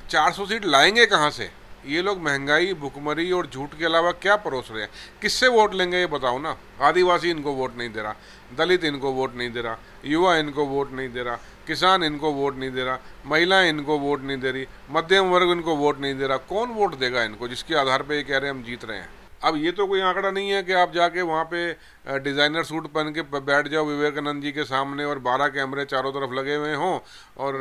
400 seat लाएंगे कहाँ से? ये लोग महंगाई, भुखमरी और झूठ के अलावा क्या परोस रहे हैं? किससे वोट लेंगे ये बताओ ना। आदिवासी इनको वोट नहीं दे रहा, दलित इनको वोट नहीं दे रहा, युवा इनको वोट नहीं दे रहा, किसान इनको वोट नहीं दे रहा, महिलाएं इनको वोट नहीं दे रही, मध्यम वर्ग इनको वोट नहीं दे रहा। कौन वोट देगा इनको जिसके आधार पर ये कह रहे हैं हम जीत रहे हैं? अब ये तो कोई आंकड़ा नहीं है कि आप जाके वहाँ पे डिज़ाइनर सूट पहन के बैठ जाओ विवेकानंद जी के सामने और 12 कैमरे चारों तरफ लगे हुए हों और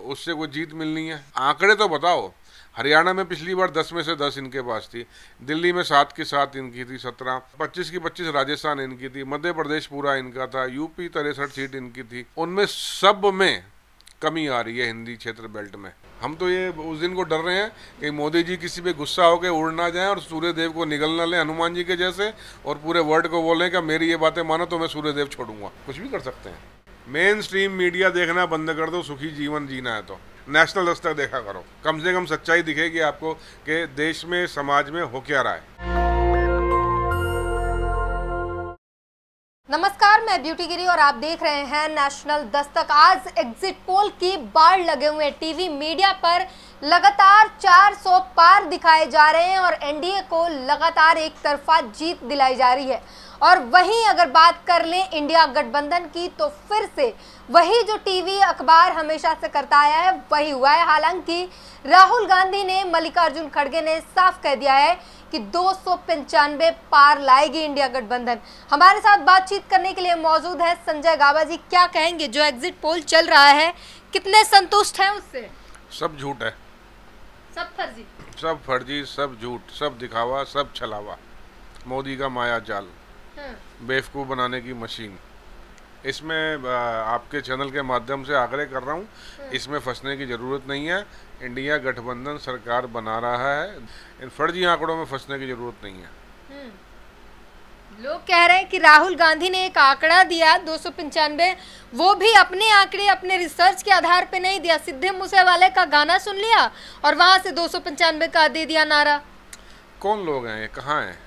उससे कोई जीत मिलनी है। आंकड़े तो बताओ। हरियाणा में पिछली बार 10 में से 10 इनके पास थी, दिल्ली में 7 की 7 इनकी थी, 17, 25 की 25 राजस्थान इनकी थी, मध्य प्रदेश पूरा इनका था, यूपी 63 सीट इनकी थी। उनमें सब में कमी आ रही है हिंदी क्षेत्र बेल्ट में। हम तो ये उस दिन को डर रहे हैं कि मोदी जी किसी पे गुस्सा होकर उड़ ना जाएं और सूर्यदेव को निगल ना लें हनुमान जी के जैसे और पूरे वर्ल्ड को बोलें कि मेरी ये बातें मानो तो मैं सूर्यदेव छोड़ूंगा। कुछ भी कर सकते हैं। मेन स्ट्रीम मीडिया देखना बंद कर दो, सुखी जीवन जीना है तो नेशनल दस्तक देखा करो। कम से कम सच्चाई दिखेगी आपको कि देश में, समाज में हो क्या रहा है। नमस्कार, मैं ब्यूटी गिरी और आप देख रहे हैं नेशनल दस्तक। आज एग्जिट पोल की बाढ़ लगे हुए टीवी मीडिया पर लगातार 400 पार दिखाए जा रहे हैं और एनडीए को लगातार एक तरफा जीत दिलाई जा रही है। और वहीं अगर बात कर लें इंडिया गठबंधन की तो फिर से वही जो टीवी अखबार हमेशा से करता आया है वही हुआ है। हालांकि राहुल गांधी ने, मल्लिकार्जुन खड़गे ने साफ कह दिया है कि 295 पार लाएगी इंडिया गठबंधन। हमारे साथ बातचीत करने के लिए मौजूद है संजय गाबा जी। क्या कहेंगे, जो एग्जिट पोल चल रहा है कितने संतुष्ट हैं उससे? सब झूठ है, सब फर्जी, सब फर्जी, सब झूठ, सब दिखावा, सब छलावा, मोदी का माया जाल, बेवकूफ़ बनाने की मशीन। इसमें आपके चैनल के माध्यम से आग्रह कर रहा हूँ, इसमें फंसने की ज़रूरत नहीं है। इंडिया गठबंधन सरकार बना रहा है, इन फर्जी आंकड़ों में फंसने की ज़रूरत नहीं है। लोग कह रहे हैं कि राहुल गांधी ने एक आंकड़ा दिया 295, वो भी अपने आंकड़े, अपने रिसर्च के आधार पे नहीं दिया। सिद्धू मूसेवाले का गाना सुन लिया और वहां से 295 का दे दिया नारा। कौन लोग हैं ये, कहाँ हैं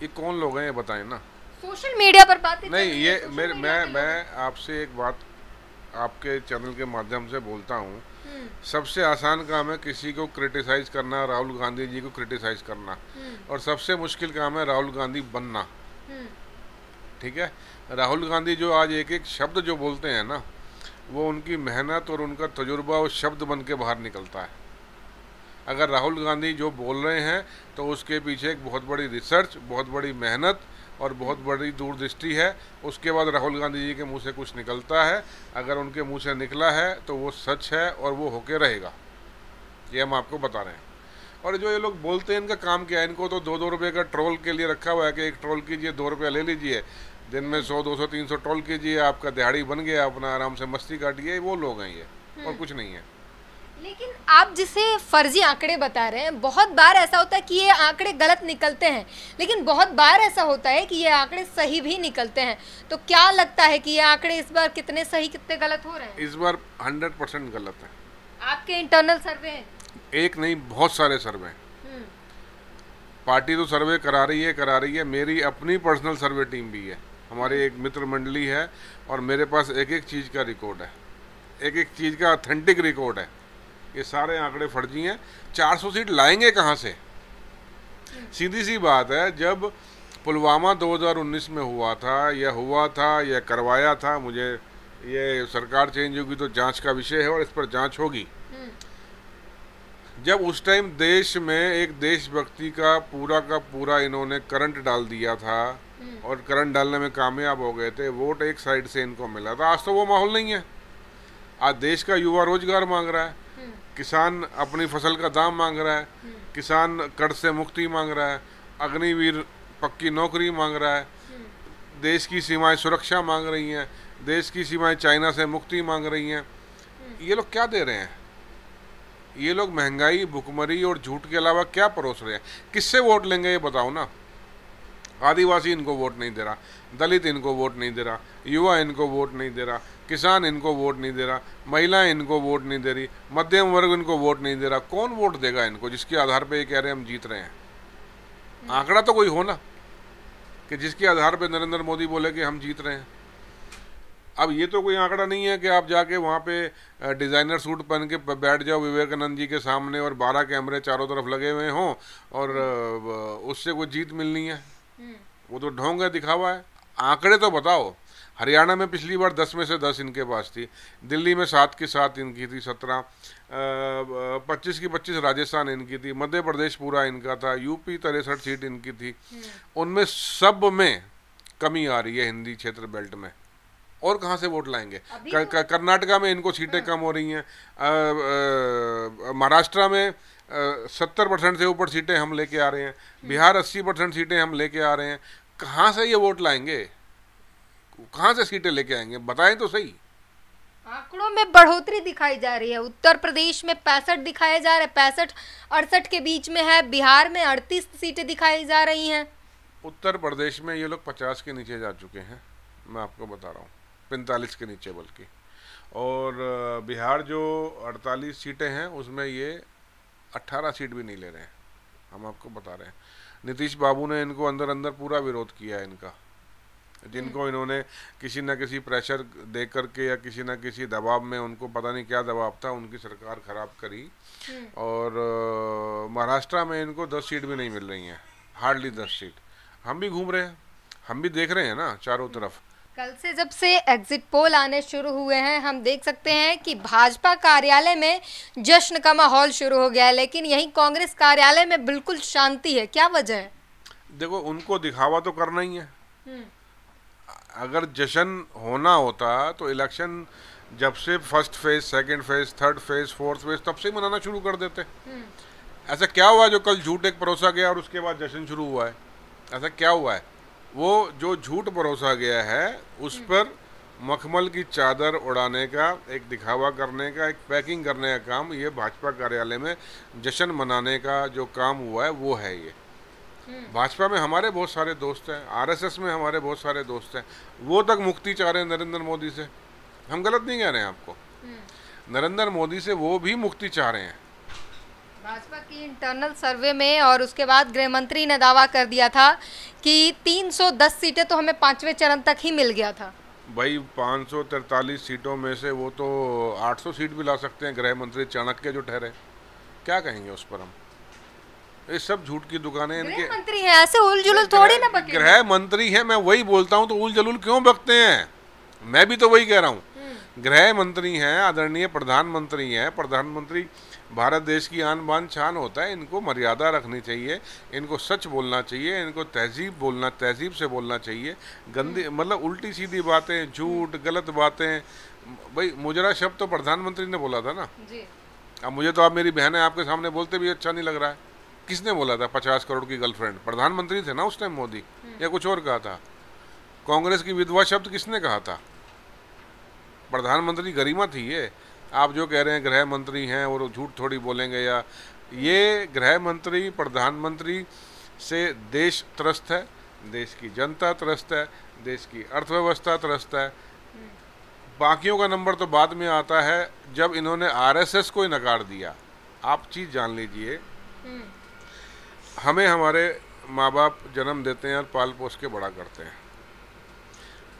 ये, कौन लोग हैं ये बताएं ना। सोशल मीडिया पर बातें नहीं, ये मैं आपसे एक बात आपके चैनल के माध्यम से बोलता हूँ। सबसे आसान काम है किसी को क्रिटिसाइज करना, राहुल गांधी जी को क्रिटिसाइज करना, और सबसे मुश्किल काम है राहुल गांधी बनना। ठीक है, राहुल गांधी जो आज एक एक शब्द जो बोलते हैं ना, वो उनकी मेहनत और उनका तजुर्बा और शब्द बन के बाहर निकलता है। अगर राहुल गांधी जो बोल रहे हैं तो उसके पीछे एक बहुत बड़ी रिसर्च, बहुत बड़ी मेहनत और बहुत बड़ी दूरदृष्टि है। उसके बाद राहुल गांधी जी के मुंह से कुछ निकलता है, अगर उनके मुंह से निकला है तो वो सच है और वो होके रहेगा, ये हम आपको बता रहे हैं। और जो ये लोग बोलते हैं इनका काम क्या है? इनको तो 2-2 रुपये का ट्रोल के लिए रखा हुआ है कि एक ट्रोल कीजिए 2 रुपया ले लीजिए, दिन में 100, 200, 300 ट्रोल कीजिए, आपका दिहाड़ी बन गया, अपना आराम से मस्ती काटिए। वो लोग हैं ये, और कुछ नहीं है। लेकिन आप जिसे फर्जी आंकड़े बता रहे हैं, बहुत बार ऐसा होता है कि ये आंकड़े गलत निकलते हैं, लेकिन बहुत बार ऐसा होता है कि ये आंकड़े सही भी निकलते हैं। तो क्या लगता है कि ये आंकड़े इस बार कितने सही कितने गलत हो रहे हैं? इस बार 100% गलत है। आपके इंटरनल सर्वे हैं? एक नहीं, बहुत सारे सर्वे। पार्टी तो सर्वे करा रही है। मेरी अपनी पर्सनल सर्वे टीम भी है, हमारी एक मित्र मंडली है, और मेरे पास एक एक चीज़ का रिकॉर्ड है, एक एक चीज़ का ऑथेंटिक रिकॉर्ड है। ये सारे आंकड़े फर्जी हैं। 400 सीट लाएंगे कहाँ से? सीधी सी बात है, जब पुलवामा 2019 में हुआ था या करवाया था, मुझे ये सरकार चेंज होगी तो जांच का विषय है और इस पर जांच होगी। जब उस टाइम देश में एक देशभक्ति का पूरा इन्होंने करंट डाल दिया था और करंट डालने में कामयाब हो गए थे, वोट एक साइड से इनको मिला था। आज तो वो माहौल नहीं है। आज देश का युवा रोजगार मांग रहा है, किसान अपनी फसल का दाम मांग रहा है, किसान कर्ज से मुक्ति मांग रहा है, अग्निवीर पक्की नौकरी मांग रहा है, देश की सीमाएं सुरक्षा मांग रही हैं, देश की सीमाएं चाइना से मुक्ति मांग रही हैं। ये लोग क्या दे रहे हैं? ये लोग महंगाई, भुखमरी और झूठ के अलावा क्या परोस रहे हैं? किससे वोट लेंगे ये बताओ ना। आदिवासी इनको वोट नहीं दे रहा, दलित इनको वोट नहीं दे रहा, युवा इनको वोट नहीं दे रहा, किसान इनको वोट नहीं दे रहा, महिलाएं इनको वोट नहीं दे रही, मध्यम वर्ग इनको वोट नहीं दे रहा। कौन वोट देगा इनको जिसके आधार पे ये कह रहे हैं हम जीत रहे हैं? आंकड़ा तो कोई हो ना कि जिसके आधार पे नरेंद्र मोदी बोले कि हम जीत रहे हैं। अब ये तो कोई आंकड़ा नहीं है कि आप जाके वहाँ पे डिज़ाइनर सूट पहन के बैठ जाओ विवेकानंद जी के सामने और 12 कैमरे चारों तरफ लगे हुए हों और उससे कोई जीत मिलनी है। वो तो ढोंग है, दिखावा है। आंकड़े तो बताओ। हरियाणा में पिछली बार 10 में से 10 इनके पास थी, दिल्ली में 7 की 7 इनकी थी, 17, 25 की 25 राजस्थान इनकी थी, मध्य प्रदेश पूरा इनका था, यूपी 63 सीट इनकी थी। उनमें सब में कमी आ रही है हिंदी क्षेत्र बेल्ट में। और कहाँ से वोट लाएंगे? कर्नाटका में इनको सीटें कम हो रही हैं, महाराष्ट्र में 70% से ऊपर सीटें हम लेके आ रहे हैं, बिहार 80% सीटें हम लेके आ रहे हैं। कहाँ से ये वोट लाएंगे? कहाँ से सीटें लेके आएंगे? बताएं तो सही। आंकड़ों में बढ़ोतरी दिखाई जा रही है। उत्तर प्रदेश में 65 दिखाए जा रहे, 65-68 के बीच में है। बिहार में 38 सीटें दिखाई जा रही हैं। उत्तर प्रदेश में ये लोग 50 के नीचे जा चुके हैं, मैं आपको बता रहा हूँ, 45 के नीचे बल्कि। और बिहार जो 48 सीटें हैं उसमें ये 18 सीट भी नहीं ले रहे हैं, हम आपको बता रहे हैं। नीतीश बाबू ने इनको अंदर अंदर पूरा विरोध किया है इनका, जिनको इन्होंने किसी न किसी प्रेशर दे करके या किसी न किसी दबाव में, उनको पता नहीं क्या दबाव था, उनकी सरकार खराब करी। और महाराष्ट्र में इनको 10 सीट भी नहीं मिल रही हैं, हार्डली 10 सीट। हम भी घूम रहे हैं, हम भी देख रहे हैं ना चारों तरफ। कल से जब से एग्जिट पोल आने शुरू हुए हैं, हम देख सकते हैं कि भाजपा कार्यालय में जश्न का माहौल शुरू हो गया है, लेकिन यहीं कांग्रेस कार्यालय में बिल्कुल शांति है। क्या वजह है? देखो, उनको दिखावा तो करना ही है। अगर जश्न होना होता तो इलेक्शन जब से first phase, second phase, third phase, fourth phase, तब से मनाना शुरू कर देते। ऐसा क्या हुआ जो कल झूठ एक परोसा गया और उसके बाद जश्न शुरू हुआ है? ऐसा क्या हुआ है? वो जो झूठ परोसा गया है उस पर मखमल की चादर उड़ाने का, एक दिखावा करने का, एक पैकिंग करने का काम, ये भाजपा कार्यालय में जश्न मनाने का जो काम हुआ है वो है। ये भाजपा में हमारे बहुत सारे दोस्त हैं, आरएसएस में हमारे बहुत सारे दोस्त हैं, वो तक मुक्ति चाह रहे हैं नरेंद्र मोदी से। हम गलत नहीं कह रहे हैं आपको, नरेंद्र मोदी से वो भी मुक्ति चाह रहे हैं। भाजपा की इंटरनल सर्वे में और उसके बाद गृह मंत्री ने दावा कर दिया था कि 310 सीटें तो हमें 5वें चरण तक ही मिल गया था। भाई 543 सीटों में से वो तो 800 सीट भी ला सकते हैं, गृह मंत्री चाणक्य जो ठहरे। क्या कहेंगे उस पर हम? ये सब झूठ की दुकानें इनके। गृह मंत्री हैं, ऐसे उलझुल थोड़ी ना बके। गृह मंत्री है, मैं वही बोलता हूँ, तो उलझुल क्यों बकते हैं? मैं भी तो वही कह रहा हूँ। गृह मंत्री हैं, आदरणीय प्रधानमंत्री हैं। प्रधानमंत्री भारत देश की आन बान शान होता है, इनको मर्यादा रखनी चाहिए, इनको सच बोलना चाहिए, इनको तहजीब से बोलना चाहिए। गंदी मतलब उल्टी सीधी बातें, झूठ, गलत बातें, भाई मुजरा शब्द तो प्रधानमंत्री ने बोला था ना जी। अब मुझे तो आप, मेरी बहन है, आपके सामने बोलते भी अच्छा नहीं लग रहा है। किसने बोला था 50 करोड़ की गर्लफ्रेंड? प्रधानमंत्री थे ना उस टाइम मोदी, या कुछ और कहा था? कांग्रेस की विधवा शब्द किसने कहा था? प्रधानमंत्री गरिमा थी ये। आप जो कह रहे हैं गृह मंत्री हैं और झूठ थोड़ी बोलेंगे, या ये गृह मंत्री, प्रधानमंत्री से देश त्रस्त है, देश की जनता त्रस्त है, देश की अर्थव्यवस्था त्रस्त है। बाकियों का नंबर तो बाद में आता है जब इन्होंने आरएसएस को ही नकार दिया। आप चीज़ जान लीजिए, हमें हमारे माँ बाप जन्म देते हैं और पाल पोस के बड़ा करते हैं,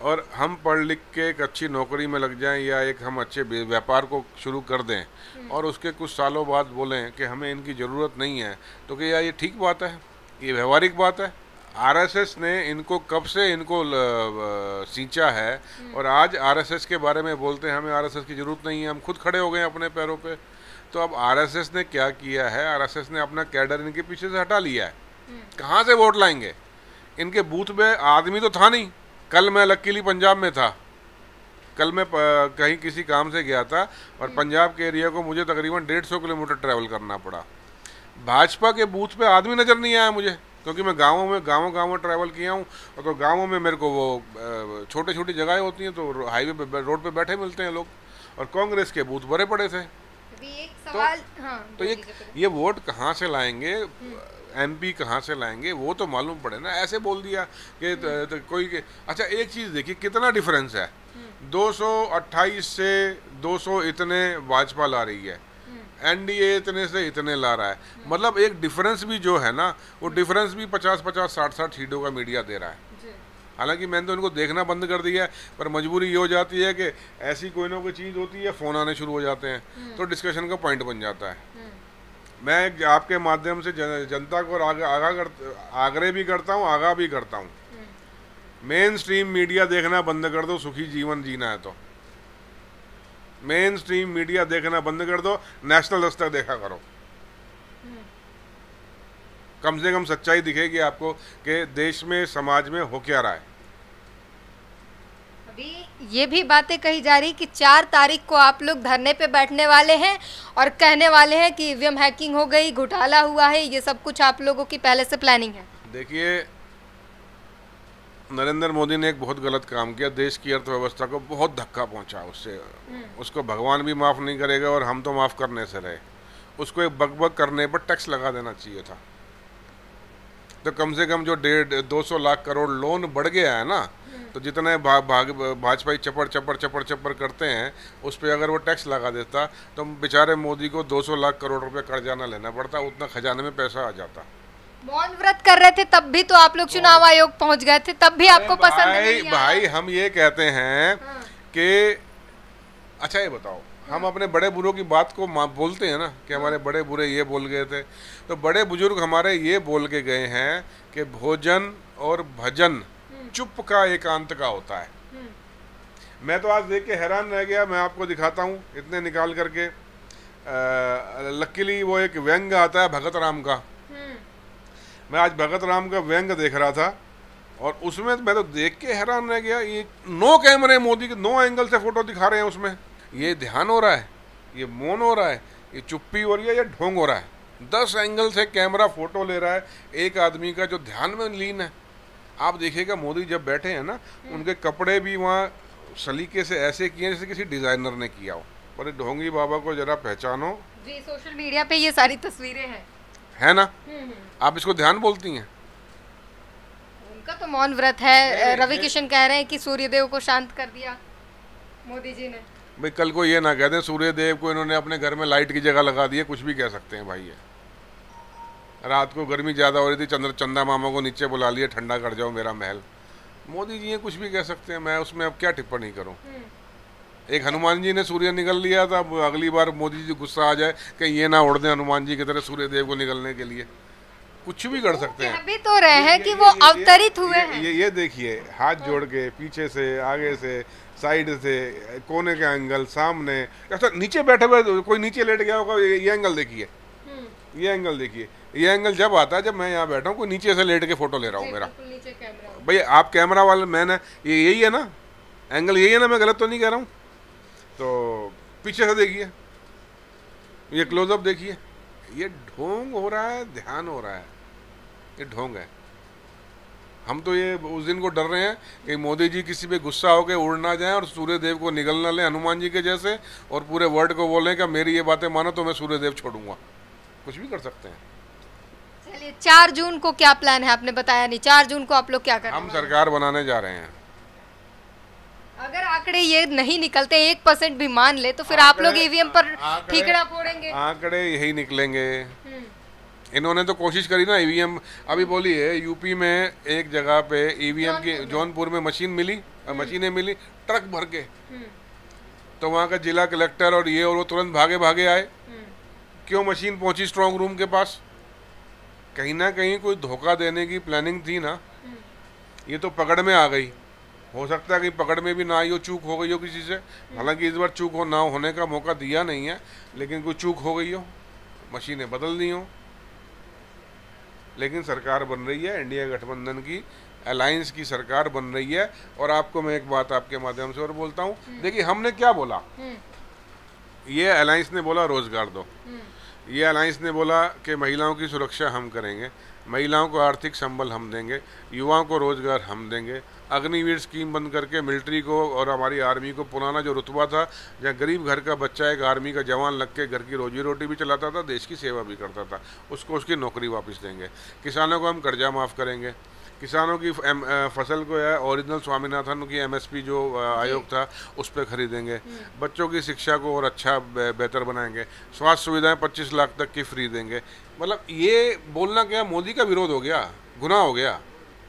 और हम पढ़ लिख के एक अच्छी नौकरी में लग जाएं या एक हम अच्छे व्यापार को शुरू कर दें और उसके कुछ सालों बाद बोलें कि हमें इनकी ज़रूरत नहीं है, तो क्या ये ठीक बात है? ये व्यवहारिक बात है? आरएसएस ने इनको कब से इनको सींचा है और आज आरएसएस के बारे में बोलते हैं हमें आरएसएस की ज़रूरत नहीं है, हम खुद खड़े हो गए अपने पैरों पे। तो अब आरएसएस ने क्या किया है? आरएसएस ने अपना कैडर इनके पीछे से हटा लिया है। कहाँ से वोट लाएंगे? इनके बूथ में आदमी तो था नहीं। कल मैं लकीली पंजाब में था, कल मैं कहीं किसी काम से गया था और पंजाब के एरिया को मुझे तकरीबन 150 किलोमीटर ट्रैवल करना पड़ा। भाजपा के बूथ पे आदमी नज़र नहीं आया मुझे, क्योंकि मैं गाँव में ट्रैवल किया हूँ, और तो गाँवों में मेरे को वो छोटी छोटी जगहें होती हैं, तो हाईवे पे, रोड पे बैठे मिलते हैं लोग, और कांग्रेस के बूथ भरे पड़े थे। एक सवाल, तो ये वोट कहाँ से लाएंगे? एमपी कहाँ से लाएंगे? वो तो मालूम पड़े ना। ऐसे बोल दिया कि कोई के। अच्छा, एक चीज़ देखिए कितना डिफरेंस है। 228 से 200 इतने भाजपा ला रही है, एनडीए इतने से इतने ला रहा है। मतलब एक डिफरेंस भी जो है ना, वो डिफरेंस भी 50-50, 60-60 सीटों का मीडिया दे रहा है। हालांकि मैंने तो उनको देखना बंद कर दिया है, पर मजबूरी ये हो जाती है कि ऐसी कोई ना कोई चीज़ होती है, फ़ोन आने शुरू हो जाते हैं, तो डिस्कशन का पॉइंट बन जाता है। मैं आपके माध्यम से जनता को आग्रह भी करता हूँ, आगाह भी करता हूँ, मेन स्ट्रीम मीडिया देखना बंद कर दो, सुखी जीवन जीना है तो मेन स्ट्रीम मीडिया देखना बंद कर दो, नेशनल दस्तक देखा करो। कम से कम सच्चाई दिखेगी आपको कि देश में, समाज में हो क्या रहा है। अभी ये भी बातें कही जा रही कि 4 तारीख को आप लोग धरने पे बैठने वाले हैं और कहने वाले हैं कि ईवीएम हैकिंग हो गई, घोटाला हुआ है, ये सब कुछ आप लोगों की पहले से प्लानिंग है। देखिए, नरेंद्र मोदी ने एक बहुत गलत काम किया, देश की अर्थव्यवस्था को बहुत धक्का पहुंचा उससे। उसको भगवान भी माफ़ नहीं करेगा और हम तो माफ़ करने से रहे। उसको एक बकबक करने पर टैक्स लगा देना चाहिए था। तो कम से कम जो 200 लाख करोड़ लोन बढ़ गया है ना, तो जितने भाजपाई चपड़ करते हैं उस पर अगर वो टैक्स लगा देता तो बेचारे मोदी को 200 लाख करोड़ रुपए कर्जा ना लेना पड़ता, उतना खजाने में पैसा आ जाता। मौन व्रत कर रहे थे तब भी तो आप लोग चुनाव आयोग पहुंच गए थे, तब भी आपको पसंद नहीं आया। भाई हम ये कहते हैं कि अच्छा ये बताओ, हम अपने बड़े बुजुर्गों की बात को बोलते हैं ना कि हमारे बड़े बुरे ये बोल गए थे, तो बड़े बुजुर्ग हमारे ये बोल के गए हैं कि भोजन और भजन चुप का एकांत का होता है। मैं तो आज देख के हैरान रह गया, मैं आपको दिखाता हूँ इतने निकाल करके। लकीली वो एक व्यंग आता है भगत राम का, मैं आज भगत राम का व्यंग देख रहा था और उसमें मैं तो देख के हैरान रह गया। ये 9 कैमरे मोदी के 9 एंगल से फोटो दिखा रहे हैं उसमें। ये ध्यान हो रहा है, ये मौन हो रहा है, ये चुप्पी हो रही है, ये ढोंग हो रहा है। 10 एंगल से कैमरा फोटो ले रहा है एक आदमी का जो ध्यान में लीन है। आप देखिएगा मोदी जब बैठे हैं ना, उनके कपड़े भी वहाँ सलीके से ऐसे किए जैसे किसी डिजाइनर ने किया हो। पर ढोंगी बाबा को जरा पहचानो जी, सोशल मीडिया पे ये सारी तस्वीरें हैं, है ना? आप इसको ध्यान बोलती हैं? उनका तो मौन व्रत है। रवि किशन कह रहे हैं कि सूर्यदेव को शांत कर दिया मोदी जी ने। भाई कल को ये ना कह दें सूर्यदेव को इन्होंने अपने घर में लाइट की जगह लगा दी है, कुछ भी कह सकते हैं भाई। ये रात को गर्मी ज़्यादा हो रही थी, चंदा मामा को नीचे बुला लिया, ठंडा कर जाओ मेरा महल। मोदी जी ये कुछ भी कह सकते हैं, मैं उसमें अब क्या टिप्पणी करूं। एक हनुमान जी ने सूर्य निकल लिया था, अब अगली बार मोदी जी गुस्सा आ जाए कि ये ना उड़ दें हनुमान जी की तरह सूर्यदेव को निकलने के लिए। कुछ भी कर सकते हैं। अभी तो रहे हैं कि वो अवतरित हुए हैं। ये देखिए, हाथ जोड़ के पीछे से, आगे से, साइड से, कोने के एंगल, सामने, ऐसा नीचे बैठे हुए कोई नीचे लेट गया होगा। ये एंगल देखिए, ये एंगल देखिए। ये एंगल जब आता है जब मैं यहाँ बैठा हूँ, कोई नीचे से लेट के फोटो ले रहा हूँ मेरा। भैया आप कैमरा वाले, मैंने ये यही है ना एंगल, यही है ना, मैं गलत तो नहीं कह रहा हूँ। तो पीछे से देखिए, ये क्लोजअप देखिए, ये ढोंग हो रहा है, ध्यान हो रहा है, ये ढोंग है। हम तो ये उस दिन को डर रहे हैं कि मोदी जी किसी पे गुस्सा होकर उड़ ना जाएं और सूर्यदेव को निगल ना लें हनुमान जी के जैसे, और पूरे वर्ल्ड को बोलें कि मेरी ये बातें मानो तो मैं सूर्यदेव छोड़ूंगा। कुछ भी कर सकते हैं। चलिए, 4 जून को क्या प्लान है? आपने बताया नहीं, 4 जून को आप लोग क्या करें? हम सरकार बनाने जा रहे हैं। अगर आंकड़े ये नहीं निकलते, 1% भी मान ले, तो फिर आप लोग ईवीएम पर ठीकरा फोड़ेंगे? आंकड़े यही निकलेंगे। इन्होंने तो कोशिश करी ना ईवीएम, अभी बोली है यूपी में एक जगह पे ईवीएम की, जौनपुर में मशीनें मिली ट्रक भर के। तो वहाँ का जिला कलेक्टर और ये और वो तुरंत भागे आए। क्यों मशीन पहुंची स्ट्रांग रूम के पास? कहीं ना कहीं कोई धोखा देने की प्लानिंग थी ना। ये तो पकड़ में आ गई। हो सकता है कि पकड़ में भी ना आई हो, चूक हो गई हो किसी से। हालांकि इस बार चूक ना होने का मौका दिया नहीं है, लेकिन कोई चूक हो गई हो, मशीनें बदल दी हो। लेकिन सरकार बन रही है, इंडिया गठबंधन की अलायंस की सरकार बन रही है। और आपको मैं एक बात आपके माध्यम से और बोलता हूँ, देखिए हमने क्या बोला, ये अलायंस ने बोला रोजगार दो, ये अलायंस ने बोला कि महिलाओं की सुरक्षा हम करेंगे, महिलाओं को आर्थिक संबल हम देंगे, युवाओं को रोजगार हम देंगे, अग्निवीर स्कीम बंद करके मिलिट्री को और हमारी आर्मी को पुराना जो रुतबा था, जहाँ गरीब घर का बच्चा एक आर्मी का जवान लग के घर की रोजी रोटी भी चलाता था, देश की सेवा भी करता था, उसको उसकी नौकरी वापस देंगे। किसानों को हम कर्जा माफ़ करेंगे, किसानों की फसल को है ओरिजिनल स्वामीनाथन की MSP जो आयोग था उस पर खरीदेंगे, बच्चों की शिक्षा को और अच्छा बेहतर बनाएंगे, स्वास्थ्य सुविधाएं 25 लाख तक की फ्री देंगे। मतलब ये बोलना क्या मोदी का विरोध हो गया, गुनाह हो गया।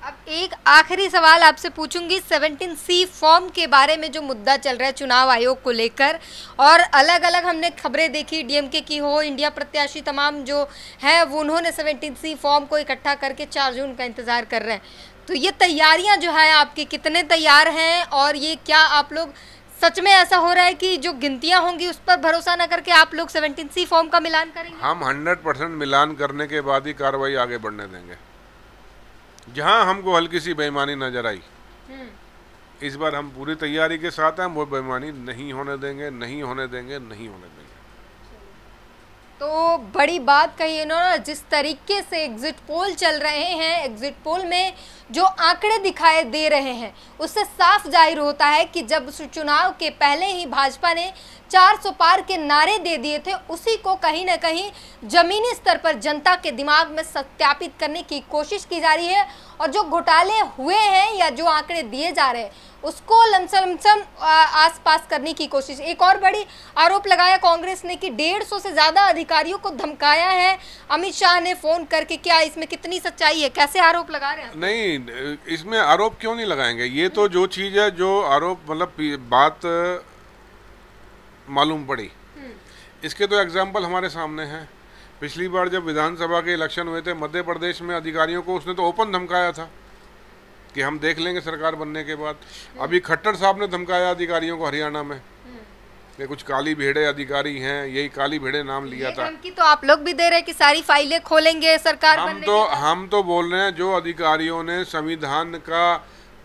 अब एक आखिरी सवाल आपसे पूछूंगी, 17C फॉर्म के बारे में जो मुद्दा चल रहा है चुनाव आयोग को लेकर, और अलग अलग हमने खबरें देखी, डीएमके की हो, इंडिया प्रत्याशी तमाम जो है वो उन्होंने 17C फॉर्म को इकट्ठा करके 4 जून का इंतज़ार कर रहे हैं। तो ये तैयारियां जो है आपकी कितने तैयार हैं, और ये क्या आप लोग सच में ऐसा हो रहा है कि जो गिनतियां होंगी उस पर भरोसा न करके आप लोग 17C फॉर्म का मिलान करेंगे? हम 100% मिलान करने के बाद ही कार्रवाई आगे बढ़ने देंगे। जहां हमको हल्की सी बेईमानी नजर आई, इस बार हम पूरी तैयारी के साथ हैं, वो बेईमानी नहीं होने देंगे, नहीं होने देंगे, नहीं होने देंगे। तो बड़ी बात कही इन्होंने, जिस तरीके से एग्जिट पोल चल रहे हैं, एग्जिट पोल में जो आंकड़े दिखाई दे रहे हैं उससे साफ जाहिर होता है कि जब चुनाव के पहले ही भाजपा ने 400 पार के नारे दे दिए थे, उसी को कहीं ना कहीं जमीनी स्तर पर जनता के दिमाग में सत्यापित करने की कोशिश की जा रही है, और जो घोटाले हुए हैं या जो आंकड़े दिए जा रहे हैं उसको लमसम आसपास करने की कोशिश। एक और बड़ी आरोप लगाया कांग्रेस ने कि 150 से ज़्यादा अधिकारियों को धमकाया है अमित शाह ने फ़ोन करके। क्या इसमें कितनी सच्चाई है, कैसे आरोप लगा रहे हैं? नहीं, इसमें आरोप क्यों नहीं लगाएंगे? ये तो जो चीज़ है, जो आरोप मतलब बात मालूम पड़ी, इसके तो एग्जाम्पल हमारे सामने हैं। पिछली बार जब विधानसभा के इलेक्शन हुए थे मध्य प्रदेश में, अधिकारियों को उसने तो ओपन धमकाया था कि हम देख लेंगे सरकार बनने के बाद। अभी खट्टर साहब ने धमकाया अधिकारियों को हरियाणा में कि कुछ काली भेड़े अधिकारी हैं, यही काली भेड़े नाम लिया था। धमकी तो आप लोग भी दे रहे हैं कि सारी फाइलें खोलेंगे सरकार बनने के बाद। हम तो बोल रहे हैं जो अधिकारियों ने संविधान का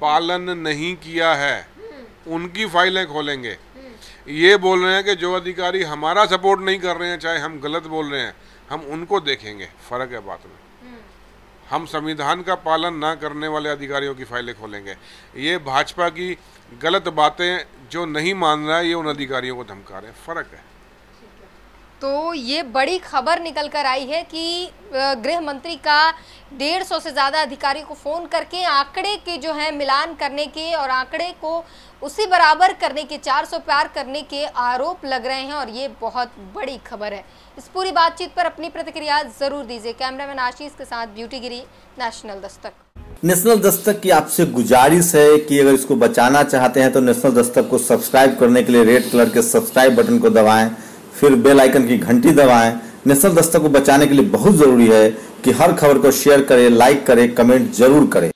पालन नहीं किया है उनकी फाइलें खोलेंगे। ये बोल रहे हैं कि जो अधिकारी हमारा सपोर्ट नहीं कर रहे हैं, चाहे हम गलत बोल रहे हैं, हम उनको देखेंगे। फर्क है बात में। हम संविधान का पालन ना करने वाले अधिकारियों की फाइलें खोलेंगे। ये भाजपा की गलत बातें जो नहीं मान रहा है, ये उन अधिकारियों को धमका रहे हैं। फर्क है। तो ये बड़ी खबर निकल कर आई है कि गृह मंत्री का 150 से ज़्यादा अधिकारी को फ़ोन करके आंकड़े के जो है मिलान करने के और आंकड़े को उसी बराबर करने के, 400 पार करने के आरोप लग रहे हैं, और ये बहुत बड़ी खबर है। इस पूरी बातचीत पर अपनी प्रतिक्रिया ज़रूर दीजिए। कैमरामैन आशीष के साथ ब्यूटी गिरी, नेशनल दस्तक। नेशनल दस्तक की आपसे गुजारिश है कि अगर इसको बचाना चाहते हैं तो नेशनल दस्तक को सब्सक्राइब करने के लिए रेड कलर के सब्सक्राइब बटन को दबाएं, फिर बेल आइकन की घंटी दबाएं। नेशनल दस्तक को बचाने के लिए बहुत जरूरी है कि हर खबर को शेयर करें, लाइक करें, कमेंट जरूर करें।